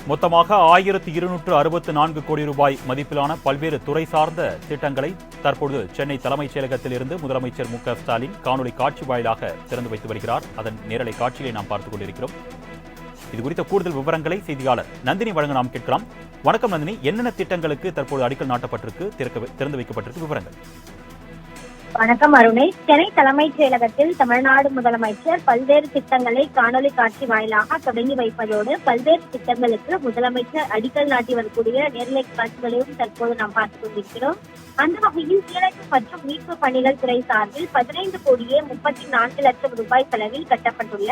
மொத்தமாக 1264 கோடி ரூபாய் மதிப்பிலான பல்வேறு துறை சார்ந்த திட்டங்களை தற்பொழுது சென்னை தலைமைச் செயலகத்தில் இருந்து முதலமைச்சர் மு க ஸ்டாலின் காணொலி காட்சி வாயிலாக திறந்து வைத்து வருகிறார். அதன் நேரலை காட்சியை நாம் பார்த்துக் கொண்டிருக்கிறோம். இது குறித்த கூடுதல் விவரங்களை செய்தியாளர் நந்தினி வழங்க நாம் கேட்கலாம். வணக்கம் நந்தினி, என்னென்ன திட்டங்களுக்கு தற்போது அடிக்கல் நாட்டப்பட்டிருக்கு, திறந்து வைக்கப்பட்டிருக்கு, விவரங்கள்? வணக்கம் அருணை. சென்னை தலைமைச் செயலகத்தில் தமிழ்நாடு முதலமைச்சர் பல்வேறு திட்டங்களை காணொலி காட்சி வாயிலாக தொடங்கி வைப்பதோடு பல்வேறு திட்டங்களுக்கு முதலமைச்சர் அடிக்கல் நாட்டி வரக்கூடிய நேரலை காட்சிகளையும் தற்போது நாம் பார்த்துக் கொண்டிருக்கிறோம். அந்த வகையில் தீயணைப்பு மற்றும் மீட்பு பணிகள் துறை சார்பில் 15,34,00,000 ரூபாய் செலவில் கட்டப்பட்டுள்ள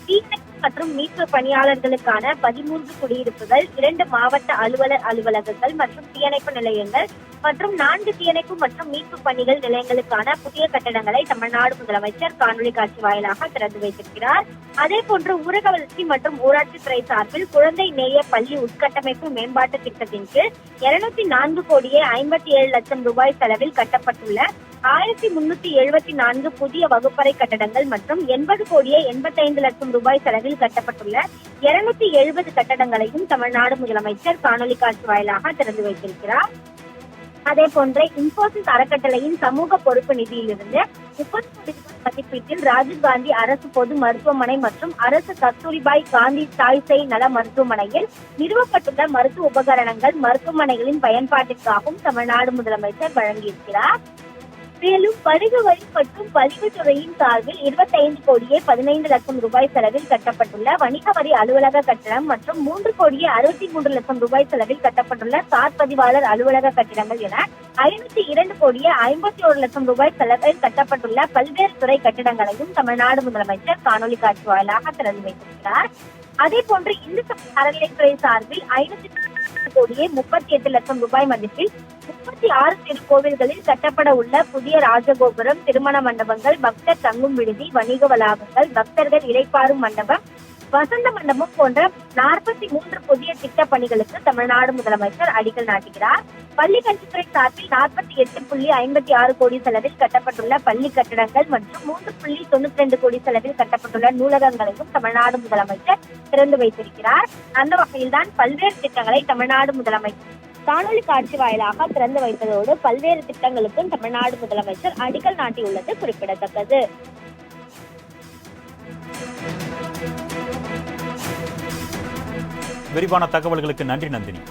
தீயணைப்பு மற்றும் மீட்பு பணியாளர்களுக்கான 13 குடியிருப்புகள், 2 மாவட்ட அலுவலர் அலுவலகங்கள் மற்றும் தீயணைப்பு நிலையங்கள் மற்றும் 4 தீயணைப்பு மற்றும் மீட்பு பணிகள் நிலையங்களுக்கான புதிய கட்டடங்களை தமிழ்நாடு முதலமைச்சர் காணொலி காட்சி வாயிலாக திறந்து வைத்திருக்கிறார். அதே போன்று ஊரக வளர்ச்சி மற்றும் ஊராட்சித்துறை சார்பில் குழந்தை நேய பள்ளி உட்கட்டமைப்பு மேம்பாட்டு திட்டத்தின் கீழ் 204,57,00,000 ரூபாய் செலவில் கட்டப்பட்டுள்ள 1374 புதிய வகுப்பறை கட்டடங்கள் மற்றும் 80,85,00,000 ரூபாய் செலவில் கட்டப்பட்டுள்ள 270 கட்டடங்களையும் தமிழ்நாடு முதலமைச்சர் காணொலி காட்சி வாயிலாக திறந்து வைத்திருக்கிறார். அதே போன்ற இன்போசிஸ் அறக்கட்டளையின் சமூக பொறுப்பு நிதியிலிருந்து 30 கோடி ரூபாய் மதிப்பீட்டில் ராஜீவ்காந்தி அரசு பொது மருத்துவமனை மற்றும் அரசு கஸ்தூரிபாய் காந்தி தாய் சேய் நல மருத்துவமனையில் நிறுவப்பட்டுள்ள மருத்துவ உபகரணங்கள் மருத்துவமனைகளின் பயன்பாட்டிற்காகவும் தமிழ்நாடு முதலமைச்சர் வழங்கியிருக்கிறார். மேலும் வணிக வரி மற்றும் பதிவுத்துறையின் சார்பில் 25,15,00,000 ரூபாய் செலவில் கட்டப்பட்டுள்ள வணிக வரி அலுவலக கட்டடம் மற்றும் 3,63,00,000 ரூபாய் செலவில் கட்டப்பட்டுள்ள சார் பதிவாளர் அலுவலக கட்டிடங்கள் என 502,51,00,000 ரூபாய் செலவில் கட்டப்பட்டுள்ள பல்வேறு துறை கட்டிடங்களையும் தமிழ்நாடு முதலமைச்சர் காணொலி காட்சி வாயிலாக திறந்து வைத்திருக்கிறார். அதே போன்று இந்து சமய அறநிலைத்துறை சார்பில் 538,38,00,000 ரூபாய் மதிப்பில் 36 திருக்கோவில்களில் கட்டப்பட உள்ள புதிய ராஜகோபுரம், திருமண மண்டபங்கள், பக்தர் தங்கும் விடுதி, வணிக வளாகங்கள், பக்தர்கள் இளைப்பாறும் மண்டபம், வசந்த மண்டபம் போன்ற 43 புதிய திட்ட பணிகளுக்கு தமிழ்நாடு முதலமைச்சர் அடிக்கல் நாட்டுகிறார். பள்ளி கல்வித்துறை சார்பில் 48,56 கோடி செலவில் கட்டப்பட்டுள்ள பள்ளி கட்டடங்கள் மற்றும் 3,92 கோடி செலவில் கட்டப்பட்டுள்ள நூலகங்களையும் தமிழ்நாடு முதலமைச்சர் திறந்து வைத்திருக்கிறார். அந்த வகையில்தான் பல்வேறு திட்டங்களை தமிழ்நாடு முதலமைச்சர் காணொலி காட்சி வாயிலாக திறந்து வைப்பதோடு பல்வேறு திட்டங்களுக்கும் தமிழ்நாடு முதலமைச்சர் அடிக்கல் நாட்டியுள்ளது குறிப்பிடத்தக்கது. விரிவான தகவல்களுக்கு நன்றி நந்தினி.